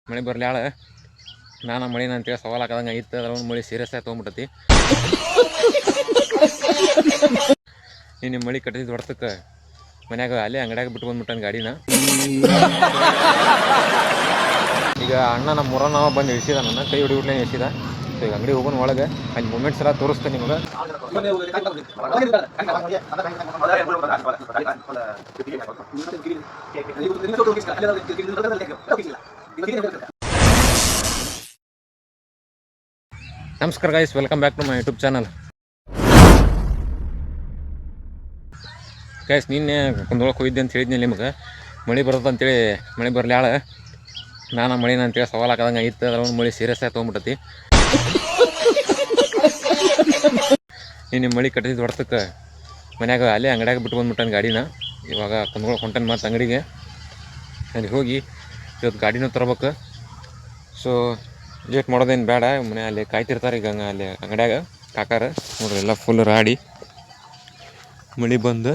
ಮಳೆ ಬರಲಿ ಆಳ ನಾನು ಮಳಿನ ಅಂತೇಳಿ ಸವಾಲು ಹಾಕದಂಗೆ ಐತೆ ಅದ್ರ ಒಂದು ಮಳೆ ಸೀರಿಯಸ್ ಆಗಿ ತೊಗೊಂಬಿಟ್ಟತಿ. ನೀನು ಮಳೆ ಕಟ್ಟಿದ್ದು ಹೊಡ್ತಕ್ಕೆ ಮನ್ಯಾಗ ಅಲ್ಲೇ ಅಂಗಡಿಯಾಗ ಬಿಟ್ಟು ಬಂದ್ಬಿಟ್ಟನ ಗಾಡಿನ. ಈಗ ಅಣ್ಣ ನಮ್ಮ ಮುರ ನಾವು ಬಂದು ಇಳಿಸಿದ ನನ್ನ ಕೈ ಹಿಡಿಬಿಟ್ಲೆ ಇಳಿಸಿದ. ಸೊ ಈಗ ಅಂಗಡಿ ಹೋಗೋಣ ಒಳಗೆ ಅಲ್ಲಿ ಮೂಮೆಂಟ್ಸ್ ಎಲ್ಲ ತೋರಿಸ್ತೇನೆ ನಿಮಗೆ. ನಮಸ್ಕಾರ guys, welcome back to my YouTube channel. Guys ನಿನ್ನೆ ಕುಂದೊಳಕ್ಕೆ ಹೋಗಿದ್ದೆ ಅಂತ ಹೇಳಿದ್ನಿ ನಿಮಗೆ. ಮಳೆ ಬರುತ್ತೆ ಅಂತೇಳಿ ಮಳೆ ಬರಲಿ ಆಳ ನಾನು ಮಳಿನ ಅಂತೇಳಿ ಸವಾಲು ಹಾಕದಂಗೆ ಐತೆ ಅದ್ರ ಒಂದು ಮಳೆ ಸೀರಿಯಸ್ ಆಗಿ ತೊಗೊಂಬಿಟ್ಟತಿ. ನೀನು ಮಳೆ ಕಟ್ಟಿದ್ದು ಹೊಡ್ತಕ್ಕೆ ಮನ್ಯಾಗ ಅಲ್ಲೇ ಅಂಗಡಿಯಾಗ ಬಿಟ್ಟು ಬಂದ್ಬಿಟ್ಟನ ಗಾಡಿನ. ಇವಾಗ ಕುಂದೊಳಗೆ ಹೊಂಟನ್ ಮತ್ತು ಅಂಗಡಿಗೆ. ಅಲ್ಲಿ ಹೋಗಿ ಇವತ್ತು ಗಾಡಿನೂ ತರ್ಬೇಕು. ಸೊ ಲೇಟ್ ಮಾಡೋದೇನು ಬೇಡ, ಮನೆ ಅಲ್ಲಿ ಕಾಯ್ತಿರ್ತಾರೆ ಈಗ ಅಲ್ಲಿ ಅಂಗಡಿಯಾಗ ಕಾಕಾರ ನೋಡ್ರಿ ಎಲ್ಲ ಫುಲ್ ರಾಡಿ ಮಳೆ ಬಂದು.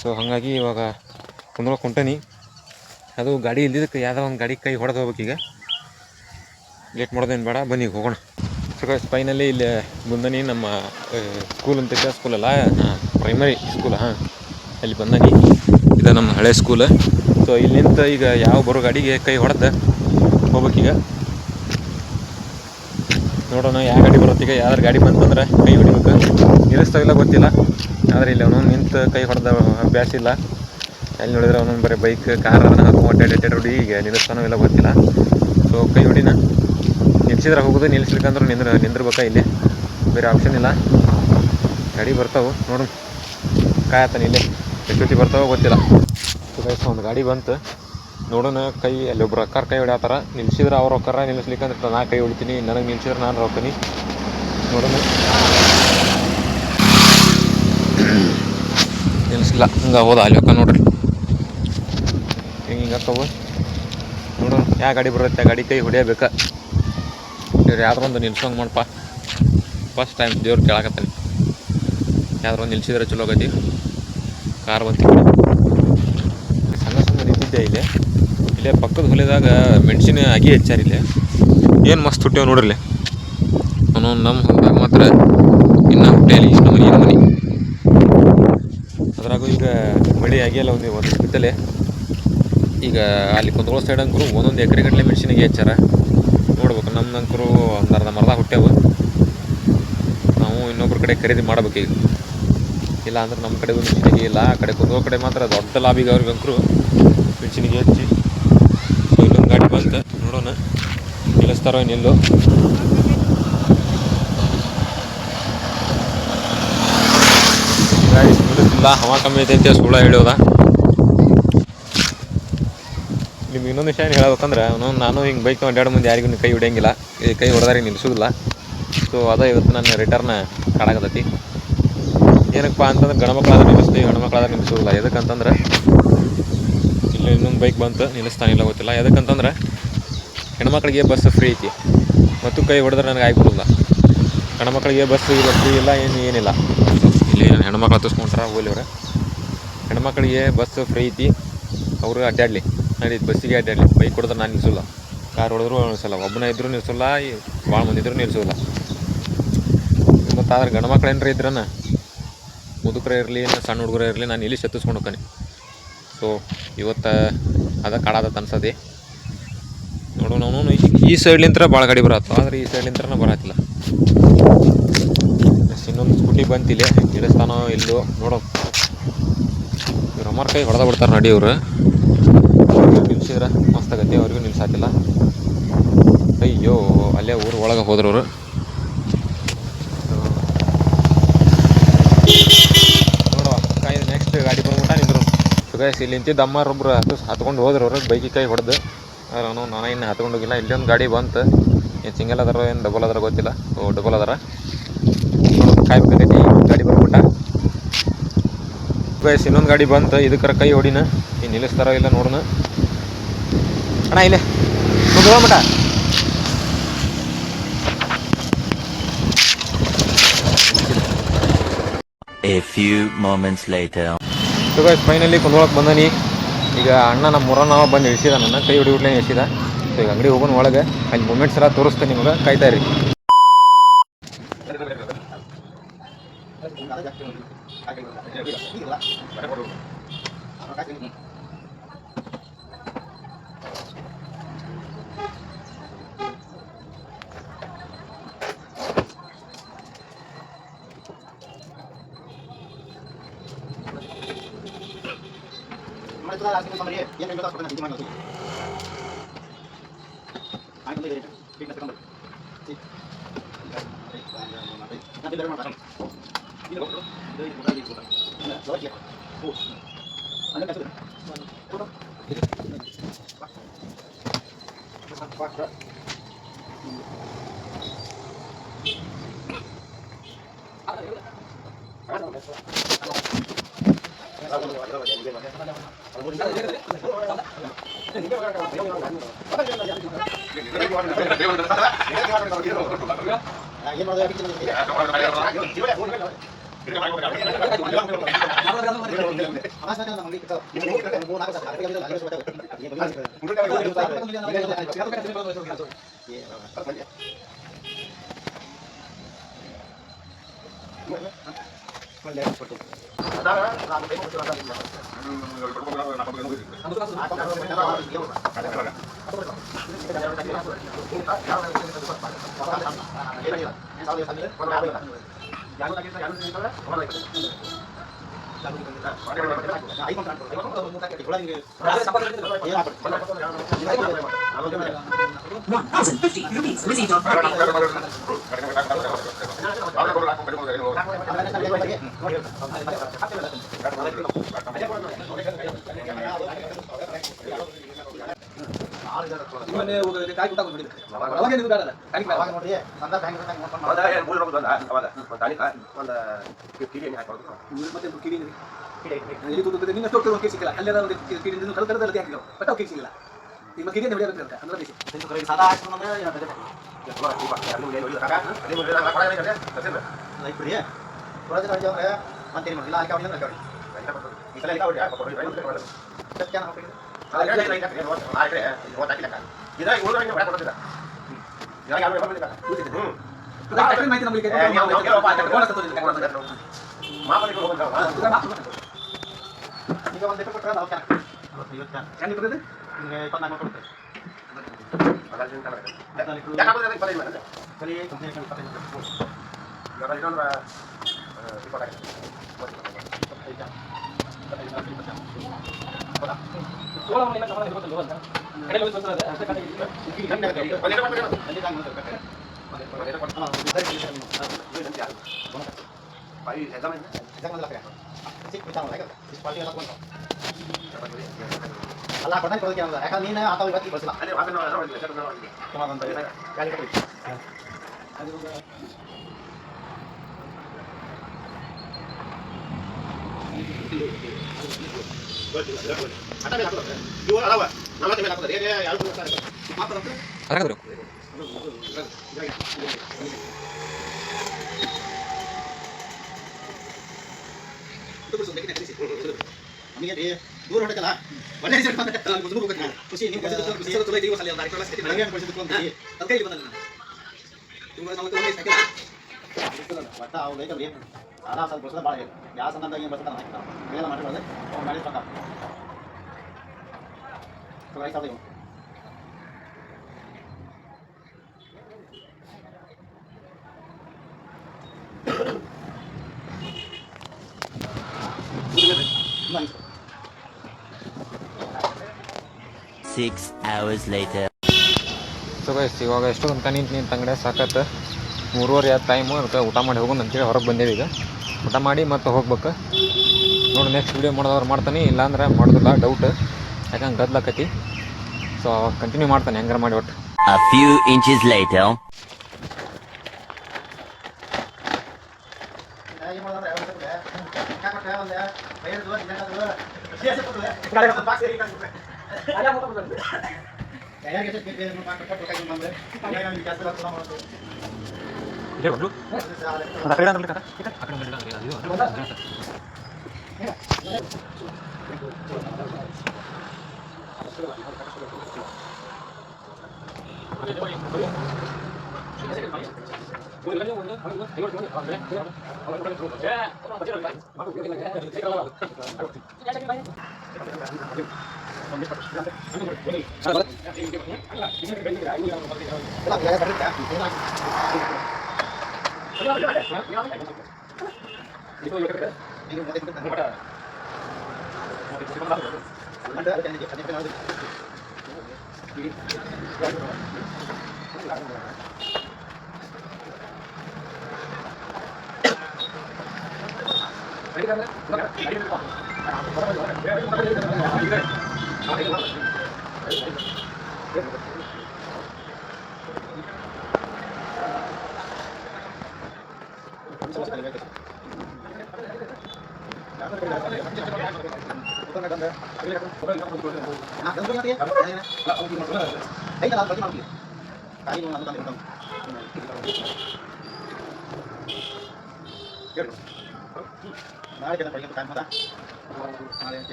ಸೊ ಹಾಗಾಗಿ ಇವಾಗ ಕುಂದ್ರೊಳಗೆ ಹೊಂಟನಿ. ಅದು ಗಾಡಿ ಇಲ್ದಿದ್ದಕ್ಕೆ ಯಾವ್ದೋ ಒಂದು ಗಾಡಿ ಕೈ ಹೊಡೆದು ಹೋಗ್ಬೇಕು. ಈಗ ಲೇಟ್ ಮಾಡೋದೇನು ಬೇಡ, ಬನ್ನಿ ಹೋಗೋಣ. ಸೊ ಫೈನಲಿ ಇಲ್ಲಿ ಬಂದನಿ. ನಮ್ಮ ಸ್ಕೂಲ್ ಅಂತ ಸ್ಕೂಲಲ್ಲ, ಪ್ರೈಮರಿ ಸ್ಕೂಲ್, ಅಲ್ಲಿ ಬಂದನಿ. ಇದು ನಮ್ಮ ಹಳೆ ಸ್ಕೂಲ್. ಸೊ ಇಲ್ಲಿ ನಿಂತು ಈಗ ಯಾವ ಬರೋ ಗಾಡಿಗೆ ಕೈ ಹೊಡೆದು ಹೋಗ್ಬೇಕೀಗ. ನೋಡೋಣ ಯಾವ ಗಾಡಿ ಬರುತ್ತೆ. ಈಗ ಯಾವ್ದಾರು ಗಾಡಿ ಬಂತಂದ್ರೆ ಕೈ ಹೊಡಿಬೇಕು. ನಿಲ್ಲಿಸ್ತಾವಿಲ್ಲ ಗೊತ್ತಿಲ್ಲ, ಆದರೆ ಇಲ್ಲಿ ಅವನೊಂದು ನಿಂತು ಕೈ ಹೊಡೆದ ಅಭ್ಯಾಸ ಇಲ್ಲ. ಎಲ್ಲಿ ನೋಡಿದ್ರೆ ಅವನೊಂದು ಬರೀ ಬೈಕ್ ಕಾರ್ ಅದನ್ನು ಹಾಕೊಂಡು ಹೊಡಿ ಈಗ ನಿಲ್ಲಿಸ್ತಾನೋ ಇಲ್ಲ ಗೊತ್ತಿಲ್ಲ. ಸೊ ಕೈ ಹೊಡಿನ ನಿಲ್ಸಿದ್ರೆ ಹೋಗೋದು, ನಿಲ್ಲಿಸ್ಲಿಕ್ಕಂದ್ರೆ ನಿಂದಿರ್ಬೇಕಾ ಇಲ್ಲಿ, ಬೇರೆ ಆಪ್ಷನ್ ಇಲ್ಲ. ಗಾಡಿ ಬರ್ತಾವೆ ನೋಡು, ಕಾಯತ್ತಾನೆ ಇಲ್ಲೇ. ಎಷ್ಟೊತ್ತಿ ಬರ್ತಾವೋ ಗೊತ್ತಿಲ್ಲ. ಸೊ ಗೈಸ್ ಒಂದು ಗಾಡಿ ಬಂತು ನೋಡೋಣ. ಕೈ ಅಲ್ಲಿ ಒಬ್ರು ಅಕ್ಕಾರ ಕೈ ಹೊಡ್ಯಾತಾರ. ನಿಲ್ಸಿದ್ರೆ ಅವ್ರು ರೊಕ್ಕರ, ನಿಲ್ಲಿಸ್ಲಿಕ್ಕಂದ್ರೆ ನಾ ಕೈ ಹೊಡಿತೀನಿ. ನನಗೆ ನಿಲ್ಸಿದ್ರೆ ನಾನು ರೊಕ್ಕನಿ. ನೋಡೋಣ, ನಿಲ್ಲಿಸಿಲ್ಲ ಹಂಗೆ ಹೋದ ಅಲ್ಲಿ ಹೊಕ್ಕ ನೋಡ್ರಿ. ಹಿಂಗೆ ಹಾಕವು ನೋಡೋಣ ಯಾವ ಗಾಡಿ ಬರುತ್ತೆ. ಗಾಡಿ ಕೈ ಹೊಡಿಯಬೇಕಾ ಇವ್ರು ಯಾವ್ದಾರು ಒಂದು ನಿಲ್ಸೋಂಗೆ ಮಾಡಪ್ಪ. ಫಸ್ಟ್ ಟೈಮ್ ದೇವ್ರು ಕೇಳಾಕತ್ತಾನೆ. ಯಾವ್ದಾರು ಒಂದು ನಿಲ್ಸಿದ್ರೆ ಚಲೋ ಆಗತಿ. ಕಾರ್ ಬಂತೀವಿ ಸಣ್ಣ ಸಣ್ಣ ನಿಂತಿದ್ದೆ ಇಲ್ಲೇ ಪಕ್ಕದ ಹೊಲೆದಾಗ ಮೆಣಸಿನ ಅಗಿ ಹೆಚ್ಚಾರ. ಇಲ್ಲೇ ಏನು ಮಸ್ತ್ ಹುಟ್ಟೇವು ನೋಡ್ರಿ. ಅವನು ನಮ್ಮ ಹೊಲದಾಗ ಮಾತ್ರ ಇನ್ನು ಹುಟ್ಟೆಯಲ್ಲಿ ಇಷ್ಟು ಮನೆ ಮನೆ. ಅದ್ರಾಗೂ ಈಗ ಮಳೆ ಆಗಿಲ್ಲ ಒಂದು ಬಿತ್ತಲೆ. ಈಗ ಅಲ್ಲಿ ಕುಂದಗೋಳ ಸೈಡ್ ಅಂಕರು ಒಂದೊಂದು ಎಕರೆ ಗಟ್ಟಲೆ ಮೆಣಸಿನಾಗಿ ಹೆಚ್ಚಾರ. ನೋಡ್ಬೇಕು, ನಮ್ದು ಅಂಕರು ಒಂದು ಅರ್ಧ ಮರ್ಧ ಹುಟ್ಟ್ಯಾವು. ನಾವು ಇನ್ನೊಬ್ರ ಕಡೆ ಖರೀದಿ ಮಾಡ್ಬೇಕು ಈಗ. ಇಲ್ಲ ಅಂದ್ರೆ ನಮ್ಮ ಕಡೆಗೂ ಮೆಣಸಿನಾಗಿ ಇಲ್ಲ. ಆ ಕಡೆ ಕುಂದಗೋಳ ಕಡೆ ಮಾತ್ರ ದೊಡ್ಡ ಲಾಭ. ಈಗ ಅವ್ರಿಗೆ ಅಂಕರು ಮೆಣಸಿನಾಗಿ ಹೆಚ್ಚಿ. ಸೊ ಇಲ್ಲೊಂದು ಗಾಡಿ ಬಂತು, ನೋಡೋಣ ನಿಲ್ಲಿಸ್ತಾರೋ ನಿಲ್ಲು. ಗಾಡಿ ನಿಲ್ಲಿಸಿಲ್ಲ, ಹವಾ ಕಮ್ಮಿ ಐತೈತೆ ಸುಳ್ಳ ಹೇಳೋದ. ನಿಮ್ಗೆ ಇನ್ನೊಂದು ವಿಷಯ ಏನು ಹೇಳ್ಬೇಕಂದ್ರೆ, ನಾನು ಹಿಂಗೆ ಬೈಕ್ ಅಡ್ಡಾಡೋ ಮುಂದೆ ಯಾರಿಗೂ ಕೈ ಹೊಡೆಯಂಗಿಲ್ಲ. ಈ ಕೈ ಹೊಡೆದಾರಿಗೆ ನಿಲ್ಲಿಸೋದಿಲ್ಲ. ಸೊ ಅದೇ ಇವತ್ತು ನನ್ನ ರಿಟರ್ನ್ ಕಾಡಾಕತ್ತೈತಿ. ಏನಪ್ಪ ಅಂತಂದ್ರೆ ಗಂಡ್ಮಕ್ಳಾದ್ರೆ ನಿಲ್ಲಿಸ್ತೀವಿ, ಹೆಣ್ಮಕ್ಳಾದ್ರೆ ನಿಲ್ಲಿಸೋದಿಲ್ಲ. ಎದಕ್ಕಂತಂದ್ರೆ ಇಲ್ಲಿ ಇನ್ನೊಂದು ಬೈಕ್ ಬಂತು, ನಿಲ್ಲಿಸ್ತಾನಿಲ್ಲ ಗೊತ್ತಿಲ್ಲ. ಎದಕ್ಕಂತಂದ್ರೆ ಹೆಣ್ಮಕ್ಳಿಗೆ ಬಸ್ ಫ್ರೀ ಐತಿ ಮತ್ತು ಕೈ ಹೊಡೆದ್ರೆ ನನಗೆ ಆಗಿಬಿಡೋಲ್ಲ. ಹೆಣ್ಮಕ್ಳಿಗೆ ಬಸ್ ಫ್ರೀ ಇಲ್ಲ, ಏನಿಲ್ಲ. ಇಲ್ಲಿ ಹೆಣ್ಮಕ್ಳು ಹತ್ತಿಸ್ಕೊಂಡ್ರೆ ಹೋಲಿವ್ರೆ. ಹೆಣ್ಮಕ್ಳಿಗೆ ಬಸ್ ಫ್ರೀ ಐತಿ, ಅವರು ಅಡ್ಡಾಡಲಿ ನಡೀತು, ಬಸ್ಸಿಗೆ ಅಡ್ಡಾಡಲಿ. ಬೈಕ್ ಹೊಡೆದ್ರೆ ನಾನು ನಿಲ್ಲಿಸೋಲ್ಲ, ಕಾರ್ ಹೊಡೆದ್ರು ನಿಲ್ಲಿಸೋಲ್ಲ, ಒಬ್ಬನೇ ಇದ್ರೂ ನಿಲ್ಲಿಸೋಲ್ಲ, ಭಾಳ ಮಂದಿ ಇದ್ರೂ ನಿಲ್ಲಿಸೋಲ್ಲ. ಮತ್ತು ಆದ್ರೆ ಗಂಡ್ಮಕ್ಳು ಏನಾರ ಇದ್ರನ, ಮುದುಕರೇ ಇರಲಿ ಸಣ್ಣ ಹುಡುಗರೇ ಇರಲಿ, ನಾನು ಇಲ್ಲಿ ಸತ್ತಿಸ್ಕೊಂಡು ಹೋಗ್ತಾನೆ. ಸೊ ಇವತ್ತು ಅದ ಕಾಡಾದತ್ತು ಅನ್ಸದೆ. ನೋಡೋಣ. ಅವನು ಈ ಸೈಡ್ಲಿಂತ್ರ ಭಾಳ ಗಾಡಿ ಬರತ್ತೋ, ಆದರೆ ಈ ಸೈಡ್ಲಿಂತ್ರನ ಬರತ್ತಿಲ್ಲ. ಇನ್ನೊಂದು ಸ್ಕೂಟಿ ಬಂತಿಲ್ಲ, ನಿಲ್ಲಿಸ್ತಾನೋ ಇಲ್ಲೋ ನೋಡೋ. ಇವ್ರು ಅಮ್ಮರ ಕೈ ಹೊಡೆದ ಬಿಡ್ತಾರೆ ನಡಿ. ಇವರು ನಿಲ್ಸಿದ್ರೆ ಮಸ್ತಾಗತ್ತೆ, ಅವ್ರಿಗೂ ನಿಲ್ಸಾತಿಲ್ಲ. ಅಯ್ಯೋ ಅಲ್ಲೇ ಊರು ಒಳಗೆ ಹೋದ್ರವರು. ನೋಡುವ ಕಾಯ್ದು ನೆಕ್ಸ್ಟ್ ಗಾಡಿ ಬಂದ್ಬಿಟ್ಟ ನಿಂದ್ರು. ಸುಗೇಶ್ ಇಲ್ಲಿ ನಿಂತಿದ್ದು ಅಮ್ಮರೊಬ್ರು ಹತ್ಕೊಂಡು ಹೋದ್ರು ಅವ್ರಿಗೆ ಬೈಕಿಗೆ ಕೈ ಹೊಡೆದು. ನಾನು ಇನ್ನು ಹತ್ಕೊಂಡು ಹೋಗಿಲ್ಲ. ಇಲ್ಲೊಂದು ಗಾಡಿ ಬಂತು, ಏನು ಸಿಂಗಲ್ ಅದಾರೋ ಏನು ಡಬಲ್ ಅದಾರೋ ಗೊತ್ತಿಲ್ಲ. ಓ ಡಬಲ್ ಅದಾರ. ಕಾಯ್ಬೇಕಾಗೈತಿ, ಗಾಡಿ ಬಂದ್ಬಿಟ್ಟ. ಸುಗೇಶ್ ಇನ್ನೊಂದು ಗಾಡಿ ಬಂತು, ಇದಕ್ಕರ ಕೈ ಹೊಡಿನ. ಇನ್ನು ನಿಲ್ಲಿಸ್ತಾರೋ ಇಲ್ಲ ನೋಡೋಣ. ಅಣ್ಣ ಇಲ್ಲೇ ಹೋಗ್ಬಿಟ್ಟ. A few moments later. So guys finally ಕುಂದೊಳಕ್ಕೆ ಬಂದನಿ. ಈಗ ಅಣ್ಣ ನಮ್ಮ ಮುರ ನಾವು ಬಂದು ಇಳಿಸಿದ, ನನ್ನ ಕೈ ಹೊಡಿಬಿಟ್ಲೆ ಇಳಿಸಿದ. ಸೊ ಈಗ ಅಂಗಡಿ ಹೋಗೋಣ ಒಳಗೆ, ಅಲ್ಲಿ ಮೂಮೆಂಟ್ಸ್ ಎಲ್ಲ ತೋರಿಸ್ತೇನೆ ನಿಮಗೆ, ಕಾಯ್ತಾ ಇರಿ. Six hours later. So guys ಇವಾಗ ಎಷ್ಟು ಅಂತ ನಿಂತು ಅಂಗಡಿ ಸಾಕತ್ತೆ 3:30 ಆದ ಟೈಮು. ಅದಕ್ಕೆ ಊಟ ಮಾಡಿ ಹೋಗೋಣ ಅಂತೇಳಿ ಹೊರಗೆ ಬಂದೇವಿ. ಈಗ ಊಟ ಮಾಡಿ ಮತ್ತೆ ಹೋಗ್ಬೇಕು. ನೋಡಿ ನೆಕ್ಸ್ಟ್ ವೀಡಿಯೋ ಮಾಡೋದವ್ರು ಮಾಡ್ತಾನೆ, ಇಲ್ಲಾಂದ್ರೆ ಮಾಡೋದಿಲ್ಲ, ಡೌಟ್. ಯಾಕಂಗೆ ಗದ್ಲಾಕತಿ. ಸೊ ಕಂಟಿನ್ಯೂ ಮಾಡ್ತಾನೆ ಹೆಂಗಾರ ಮಾಡಿ ಒಟ್ಟು. A few inches later.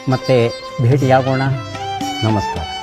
ಮತ್ತೆ ಭೇಟಿಯಾಗೋಣ. ನಮಸ್ಕಾರ.